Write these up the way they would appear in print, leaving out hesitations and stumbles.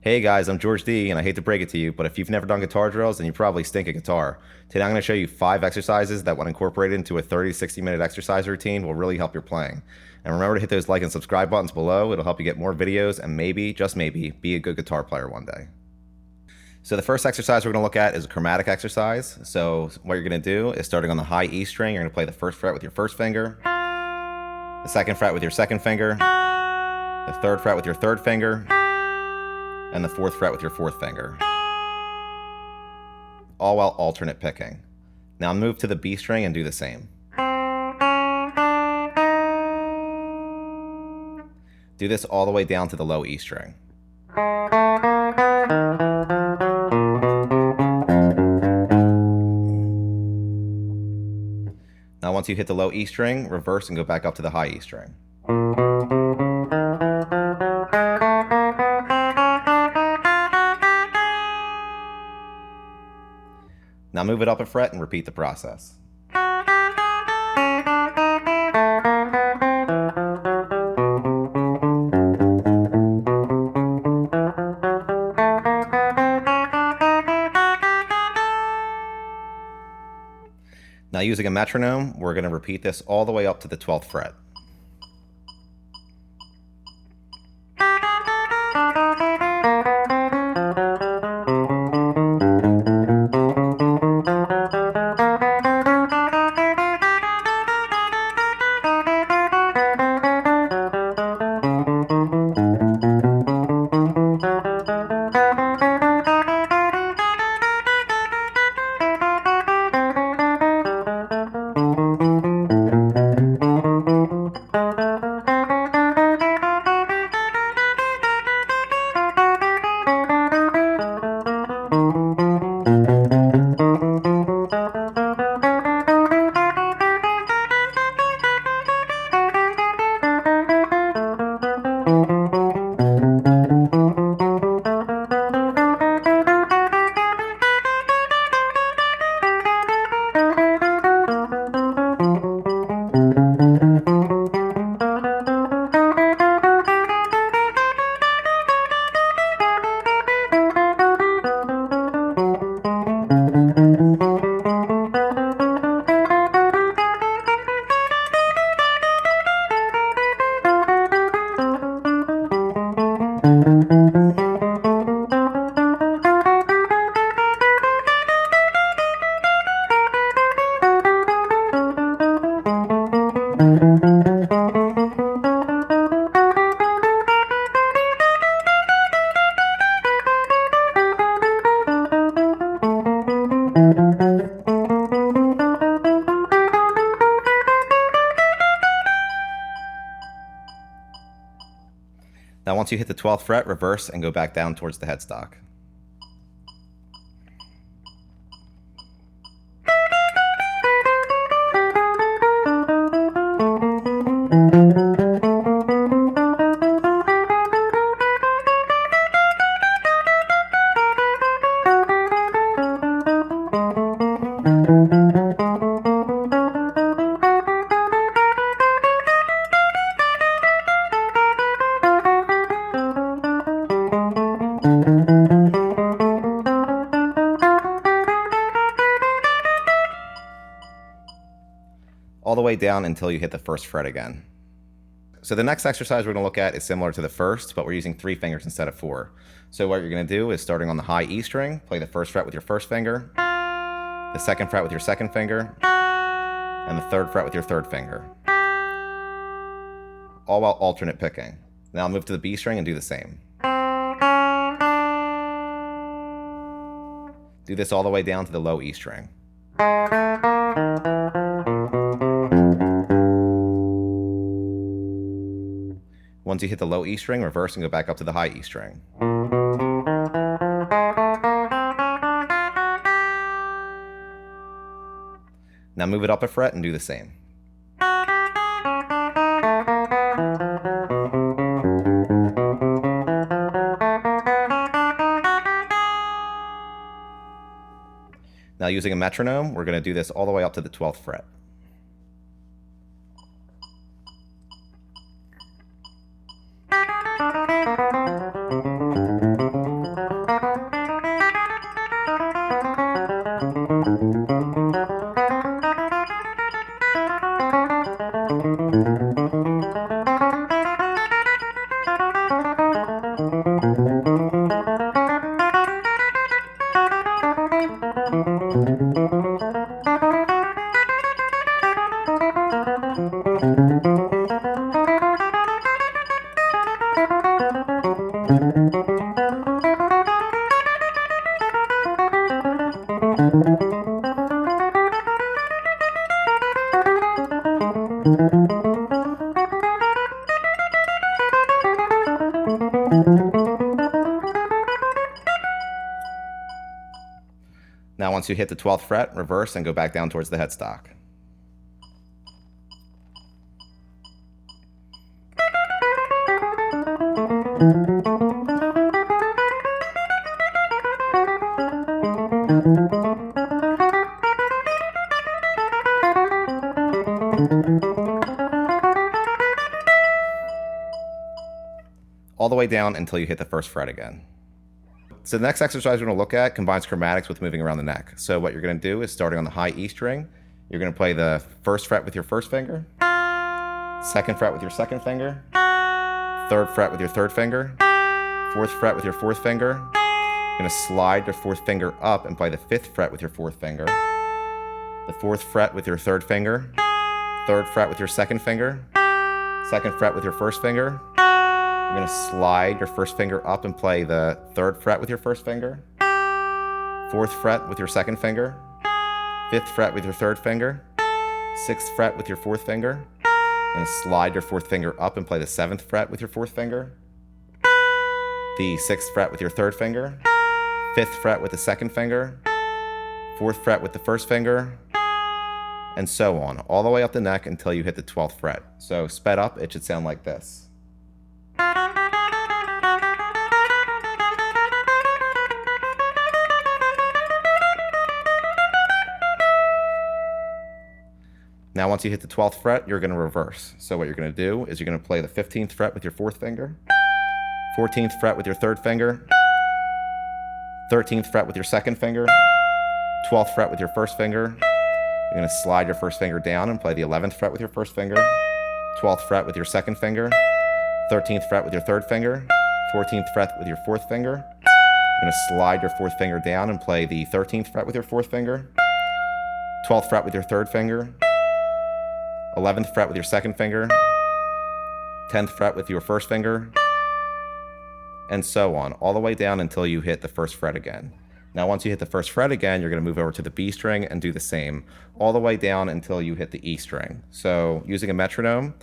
Hey guys, I'm George D, and I hate to break it to you, but if you've never done guitar drills, then you probably stink at guitar. Today I'm going to show you 5 exercises that when incorporated into a 30 to 60 minute exercise routine will really help your playing. And remember to hit those like and subscribe buttons below. It'll help you get more videos and maybe, just maybe, be a good guitar player one day. So the first exercise we're going to look at is a chromatic exercise. So what you're going to do is, starting on the high E string, you're going to play the first fret with your first finger, the second fret with your second finger, the third fret with your third finger, and the fourth fret with your fourth finger, all while alternate picking. Now move to the B string and do the same. Do this all the way down to the low E string. Now once you hit the low E string, reverse and go back up to the high E string. Now move it up a fret and repeat the process. Now using a metronome, we're going to repeat this all the way up to the 12th fret. Now once you hit the 12th fret, reverse and go back down towards the headstock. All the way down until you hit the first fret again. So the next exercise we're going to look at is similar to the first, but we're using 3 fingers instead of 4. So what you're going to do is, starting on the high E string, play the first fret with your first finger, the second fret with your second finger, and the third fret with your third finger, all while alternate picking. Now move to the B string and do the same. Do this all the way down to the low E string. Once you hit the low E string, reverse and go back up to the high E string. Now move it up a fret and do the same. Now using a metronome, we're going to do this all the way up to the 12th fret. Now once you hit the 12th fret, reverse and go back down towards the headstock. All the way down until you hit the 1st fret again. So the next exercise we're going to look at combines chromatics with moving around the neck. So what you're going to do is, starting on the high E string, you're going to play the 1st fret with your 1st finger, 2nd fret with your 2nd finger, 3rd fret with your 3rd finger, 4th fret with your 4th finger. You're going to slide your 4th finger up and play the 5th fret with your 4th finger, the 4th fret with your 3rd finger, 3rd fret with your 2nd finger, 2nd fret with your 1st finger. You're going to slide your 1st finger up and play the 3rd fret with your 1st finger, 4th fret with your 2nd finger, 5th fret with your 3rd finger, 6th fret with your 4th finger. You're going to slide your 4th finger up and play the 7th fret with your 4th finger, the 6th fret with your 3rd finger, 5th fret with the 2nd finger, 4th fret with the 1st finger, and so on, all the way up the neck until you hit the 12th fret. So sped up, it should sound like this. Now once you hit the 12th fret, you're going to reverse. So what you're going to do is you're going to play the 15th fret with your 4th finger, 14th fret with your 3rd finger, 13th fret with your 2nd finger, 12th fret with your 1st finger. You're going to slide your 1st finger down and play the 11th fret with your 1st finger, 12th fret with your 2nd finger, 13th fret with your 3rd finger, 14th fret with your 4th finger. You're going to slide your 4th finger down and play the 13th fret with your 4th finger, 12th fret with your 3rd finger, 11th fret with your 2nd finger, 10th fret with your 1st finger, and so on, all the way down until you hit the 1st fret again. Now once you hit the 1st fret again, you're going to move over to the B string and do the same, all the way down until you hit the E string. So using a metronome,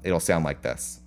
it'll sound like this.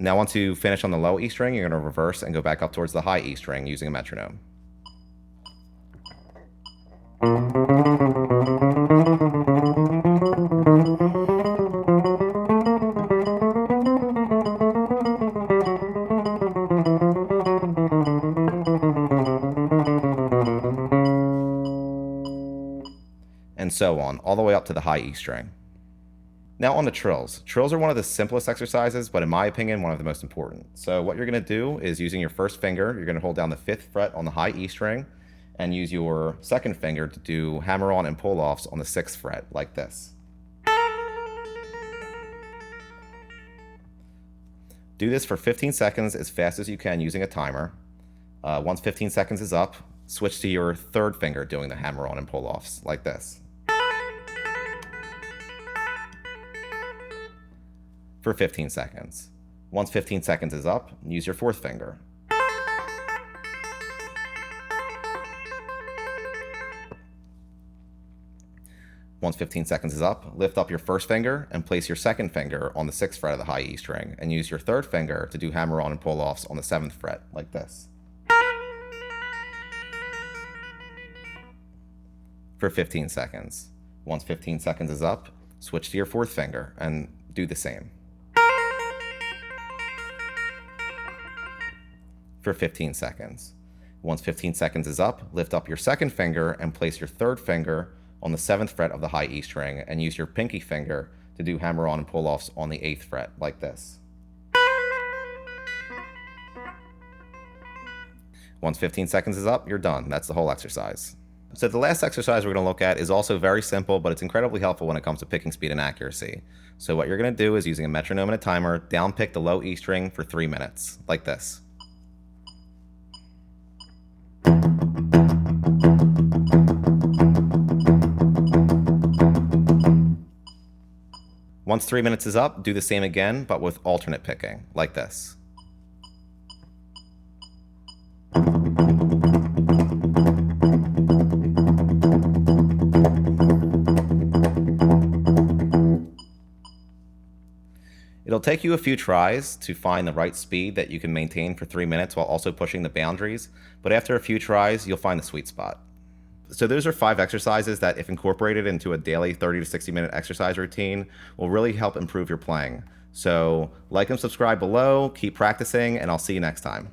Now once you finish on the low E string, you're going to reverse and go back up towards the high E string using a metronome. And so on, all the way up to the high E string. Now on to trills. Trills are one of the simplest exercises, but in my opinion, one of the most important. So what you're going to do is, using your 1st finger, you're going to hold down the 5th fret on the high E string and use your 2nd finger to do hammer-on and pull-offs on the 6th fret, like this. Do this for 15 seconds as fast as you can using a timer. Once 15 seconds is up, switch to your 3rd finger doing the hammer-on and pull-offs, like this. For 15 seconds. Once 15 seconds is up, use your 4th finger. Once 15 seconds is up, lift up your 1st finger and place your 2nd finger on the 6th fret of the high E string, and use your 3rd finger to do hammer-on and pull-offs on the 7th fret, like this. for 15 seconds. Once 15 seconds is up, switch to your fourth finger and do the same for 15 seconds. Once 15 seconds is up, lift up your second finger and place your third finger on the 7th fret of the high E string and use your pinky finger to do hammer-on and pull-offs on the 8th fret, like this. Once 15 seconds is up, you're done. That's the whole exercise. So the last exercise we're going to look at is also very simple, but it's incredibly helpful when it comes to picking speed and accuracy. So what you're going to do is, using a metronome and a timer, downpick the low E string for 3 minutes, like this. Once 3 minutes is up, do the same again, but with alternate picking, like this. It'll take you a few tries to find the right speed that you can maintain for 3 minutes while also pushing the boundaries, but after a few tries, you'll find the sweet spot. So those are 5 exercises that, if incorporated into a daily 30 to 60 minute exercise routine, will really help improve your playing. So like and subscribe below, keep practicing, and I'll see you next time.